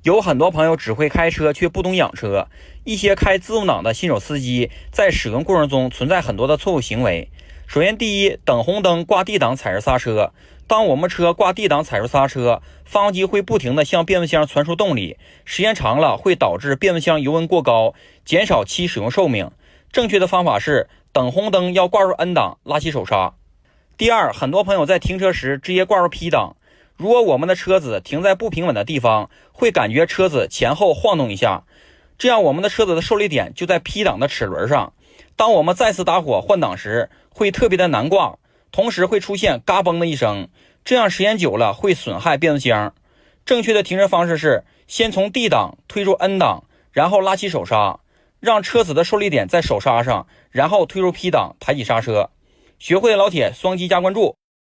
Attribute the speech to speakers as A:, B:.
A: 有很多朋友只会开车却不懂养车，一些开自动挡的新手司机在使用过程中存在很多的错误行为。首先，第一，等红灯挂 D 档踩着刹车。当我们车挂 D 档踩住刹车，发动机会不停地向变速箱传输动力，时间长了会导致变速箱油温过高，减少其使用寿命。正确的方法是等红灯要挂入 N 档，拉起手刹。第二，很多朋友在停车时直接挂入 P 档。如果我们的车子停在不平稳的地方，会感觉车子前后晃动一下，这样我们的车子的受力点就在 P 档的齿轮上。当我们再次打火换挡时，会特别的难挂，同时会出现嘎嘣的一声，这样时间久了会损害变速箱。正确的停车方式是先从 D 档推入 N 档，然后拉起手刹，让车子的受力点在手刹上，然后推入 P 档，抬起刹车。学会的老铁双击加关注。